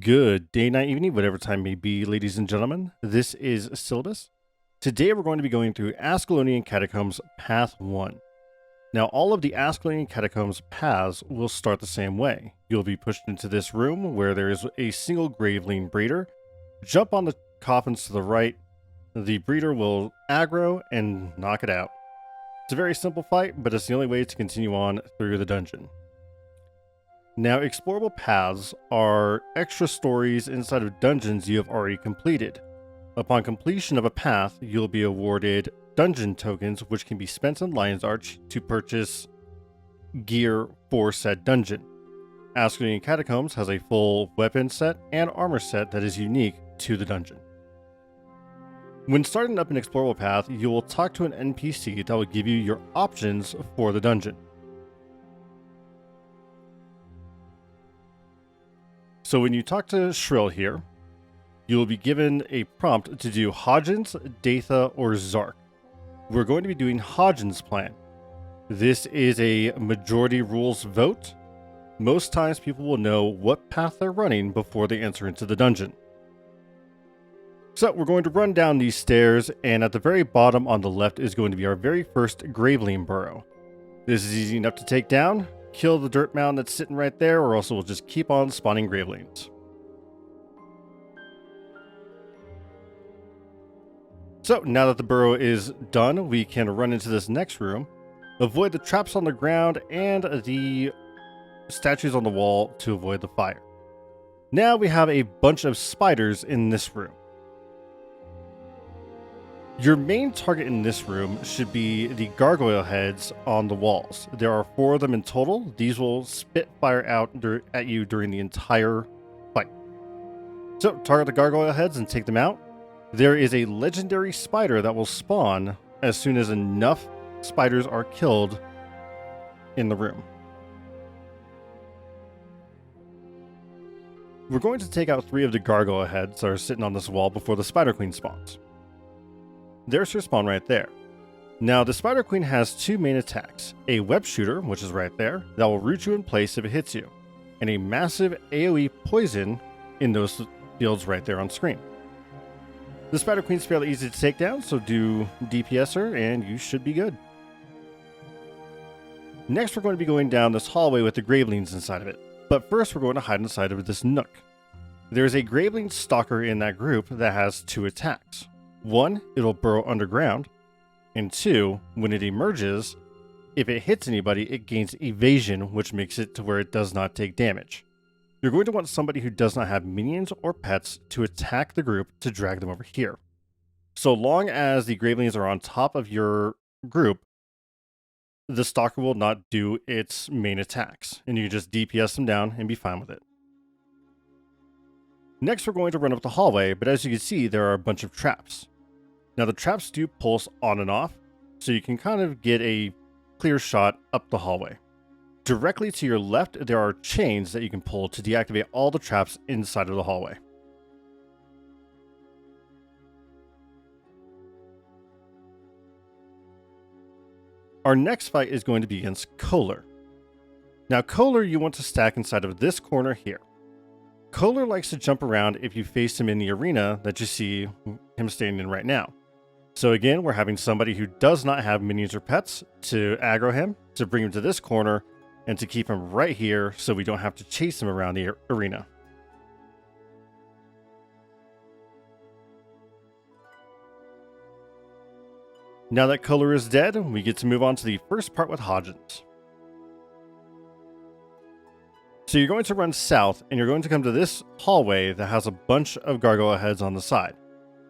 Good day, night, evening, whatever time may be, ladies and gentlemen. This is Silabus. Today we're going to be going through Ascalonian Catacombs Path 1. Now, all of the Ascalonian Catacombs paths will start the same way. You'll be pushed into this room where there is a single graveling breeder. Jump on the coffins to the right. The breeder will aggro and knock it out. It's a very simple fight, but it's the only way to continue on through the dungeon. Now, explorable paths are extra stories inside of dungeons you have already completed. Upon completion of a path, you'll be awarded dungeon tokens, which can be spent in Lion's Arch to purchase gear for said dungeon. Ascalonian Catacombs has a full weapon set and armor set that is unique to the dungeon. When starting up an explorable path, you will talk to an NPC that will give you your options for the dungeon. So when you talk to Shrill here, you will be given a prompt to do Hodgin's, Datha, or Zark. We're going to be doing Hodgin's plan. This is a majority rules vote. Most times people will know what path they're running before they enter into the dungeon. So we're going to run down these stairs, and at the very bottom on the left is going to be our very first Graveling burrow. This is easy enough to take down. Kill the dirt mound that's sitting right there, or else we'll just keep on spawning Gravelings. So now that the burrow is done, we can run into this next room, avoid the traps on the ground and the statues on the wall to avoid the fire. Now we have a bunch of spiders in this room. Your main target in this room should be the gargoyle heads on the walls. There are 4 of them in total. These will spit fire out at you during the entire fight. So target the gargoyle heads and take them out. There is a legendary spider that will spawn as soon as enough spiders are killed in the room. We're going to take out 3 of the gargoyle heads that are sitting on this wall before the spider queen spawns. There's her spawn right there. Now, the Spider Queen has 2 main attacks. A web shooter, which is right there, that will root you in place if it hits you. And a massive AoE poison in those fields right there on screen. The Spider Queen's fairly easy to take down, so do DPS her and you should be good. Next, we're going to be going down this hallway with the Gravelings inside of it. But first, we're going to hide inside of this nook. There's a Graveling Stalker in that group that has 2 attacks. 1, it'll burrow underground, and 2, when it emerges, if it hits anybody, it gains evasion, which makes it to where it does not take damage. You're going to want somebody who does not have minions or pets to attack the group to drag them over here. So long as the Gravelings are on top of your group, the Stalker will not do its main attacks, and you can just DPS them down and be fine with it. Next, we're going to run up the hallway, but as you can see, there are a bunch of traps. Now, the traps do pulse on and off, so you can kind of get a clear shot up the hallway. Directly to your left, there are chains that you can pull to deactivate all the traps inside of the hallway. Our next fight is going to be against Kohler. Now, Kohler you want to stack inside of this corner here. Kohler likes to jump around if you face him in the arena that you see him standing in right now. So again, we're having somebody who does not have minions or pets to aggro him, to bring him to this corner, and to keep him right here so we don't have to chase him around the arena. Now that Kohler is dead, we get to move on to the first part with Hodgins. So you're going to run south, and you're going to come to this hallway that has a bunch of gargoyle heads on the side.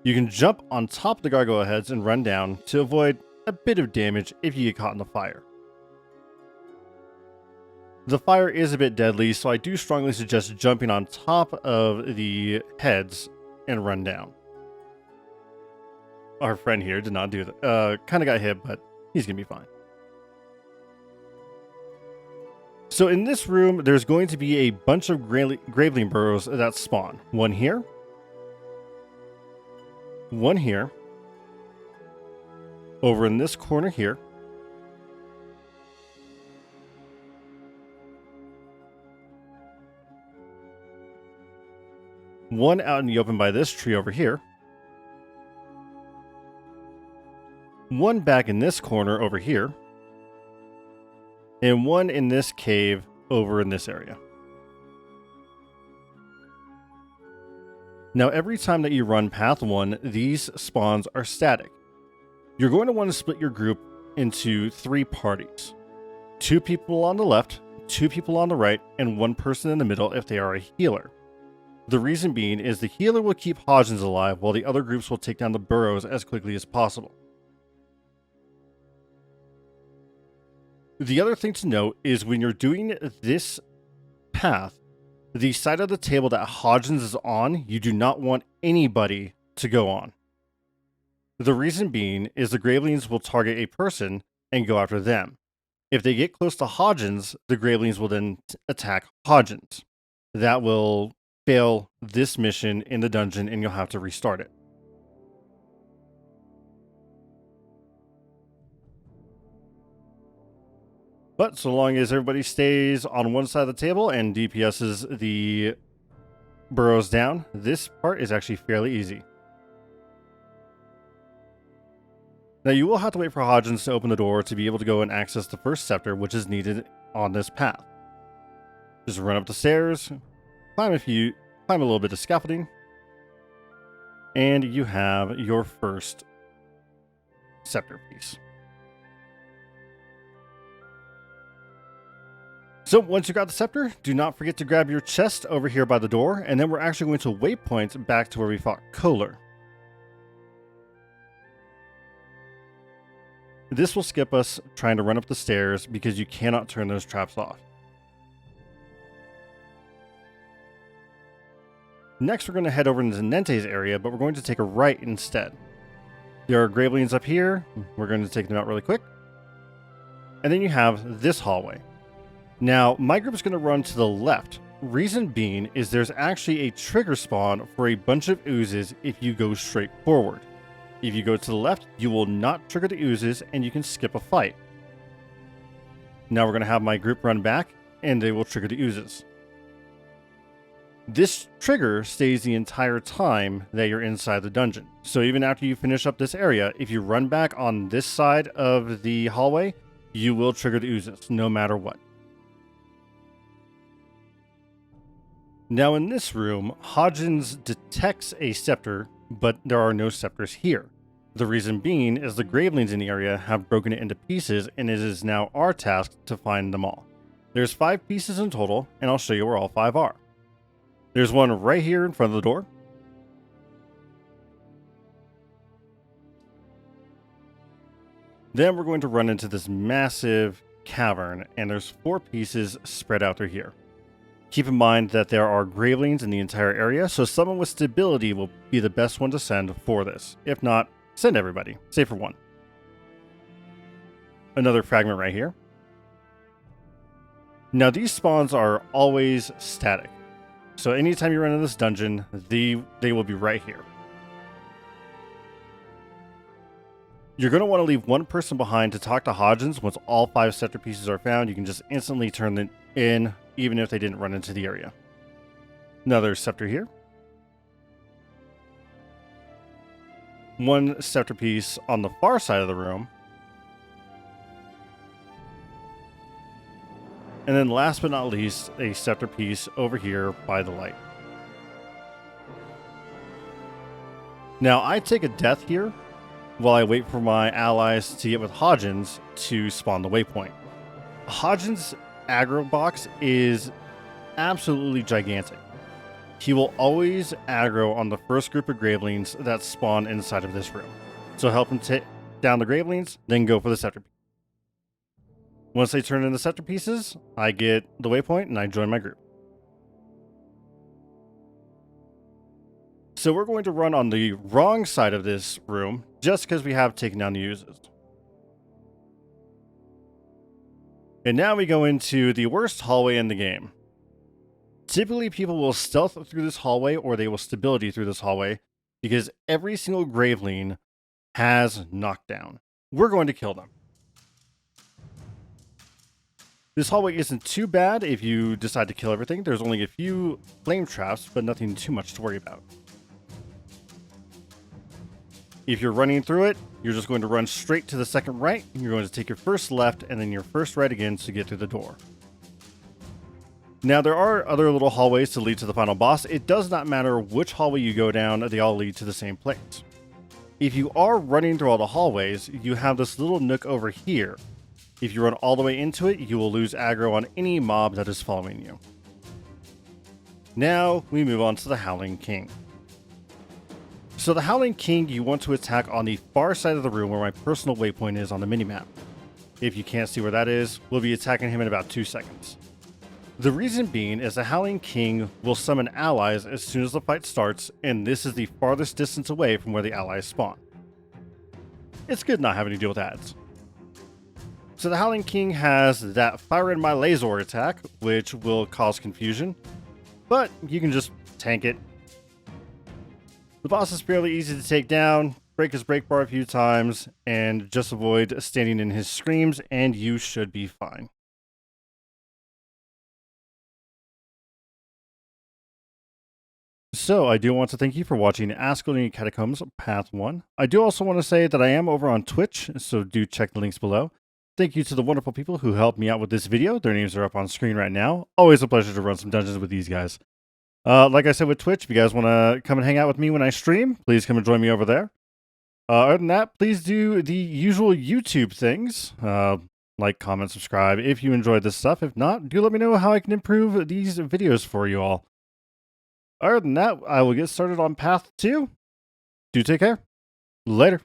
You can jump on top of the gargoyle heads and run down to avoid a bit of damage if you get caught in the fire. The fire is a bit deadly, so I do strongly suggest jumping on top of the heads and run down. Our friend here did not do that. Kind of got hit, but he's going to be fine. So in this room, there's going to be a bunch of Graveling burrows that spawn. One here. One here. Over in this corner here. one out in the open by this tree over here, one back in this corner over here, and one in this cave over in this area. Now, every time that you run path 1, these spawns are static. You're going to want to split your group into 3 parties. 2 people on the left, 2 people on the right, and 1 person in the middle if they are a healer. The reason being is the healer will keep Hodgins alive while the other groups will take down the burrows as quickly as possible. The other thing to note is when you're doing this path, the side of the table that Hodgins is on, you do not want anybody to go on. The reason being is the Gravelings will target a person and go after them. If they get close to Hodgins, the Gravelings will then attack Hodgins. That will fail this mission in the dungeon and you'll have to restart it. But so long as everybody stays on one side of the table and DPSs the burrows down, this part is actually fairly easy. Now you will have to wait for Hodgins to open the door to be able to go and access the first scepter, which is needed on this path. Just run up the stairs, climb a little bit of scaffolding, and you have your first scepter piece. So once you got the scepter, do not forget to grab your chest over here by the door, and then we're actually going to waypoint back to where we fought Kohler. This will skip us trying to run up the stairs because you cannot turn those traps off. Next, we're going to head over into Nente's area, but we're going to take a right instead. There are Gravelings up here. We're going to take them out really quick. And then you have this hallway. Now, my group is going to run to the left. Reason being is there's actually a trigger spawn for a bunch of oozes if you go straight forward. If you go to the left, you will not trigger the oozes and you can skip a fight. Now we're going to have my group run back and they will trigger the oozes. This trigger stays the entire time that you're inside the dungeon. So even after you finish up this area, if you run back on this side of the hallway, you will trigger the oozes no matter what. Now in this room, Hodgins detects a scepter, but there are no scepters here. The reason being is the Gravelings in the area have broken it into pieces and it is now our task to find them all. There's 5 pieces in total and I'll show you where all 5 are. There's one right here in front of the door. Then we're going to run into this massive cavern and there's 4 pieces spread out through here. Keep in mind that there are Gravelings in the entire area, so someone with stability will be the best one to send for this. If not, send everybody, save for 1. Another fragment right here. Now these spawns are always static. So anytime you run in this dungeon, they will be right here. You're going to want to leave 1 person behind to talk to Hodgins. Once all 5 scepter pieces are found, you can just instantly turn them in, even if they didn't run into the area. Another scepter here. 1 scepter piece on the far side of the room. And then last but not least, a scepter piece over here by the light. Now I take a death here while I wait for my allies to get with Hodgins to spawn the waypoint. Hodgins' aggro box is absolutely gigantic. He will always aggro on the first group of Gravelings that spawn inside of this room. So help him take down the Gravelings, then go for the scepter piece. Once they turn in the scepter pieces, I get the waypoint and I join my group. So we're going to run on the wrong side of this room just because we have taken down the oozes. And now we go into the worst hallway in the game. Typically people will stealth through this hallway or they will stability through this hallway because every single Graveling has knockdown. We're going to kill them. This hallway isn't too bad if you decide to kill everything. There's only a few flame traps, but nothing too much to worry about. If you're running through it, you're just going to run straight to the second right. You're going to take your first left and then your first right again to get through the door. Now, there are other little hallways to lead to the final boss. It does not matter which hallway you go down, they all lead to the same place. If you are running through all the hallways, you have this little nook over here. If you run all the way into it, you will lose aggro on any mob that is following you. Now, we move on to the Howling King. So the Howling King, you want to attack on the far side of the room where my personal waypoint is on the minimap. If you can't see where that is, we'll be attacking him in about 2 seconds. The reason being is the Howling King will summon allies as soon as the fight starts, and this is the farthest distance away from where the allies spawn. It's good not having to deal with ads. So the Howling King has that Fire in My Laser attack, which will cause confusion, but you can just tank it. The boss is fairly easy to take down, break his break bar a few times, and just avoid standing in his screams, and you should be fine. So I do want to thank you for watching Ascalonian Catacombs Path 1. I do also want to say that I am over on Twitch, so do check the links below. Thank you to the wonderful people who helped me out with this video. Their names are up on screen right now. Always a pleasure to run some dungeons with these guys. Like I said with Twitch, if you guys want to come and hang out with me when I stream, please come and join me over there. Other than that, please do the usual YouTube things. Like, comment, subscribe if you enjoyed this stuff. If not, do let me know how I can improve these videos for you all. Other than that, I will get started on Path 2. Do take care. Later.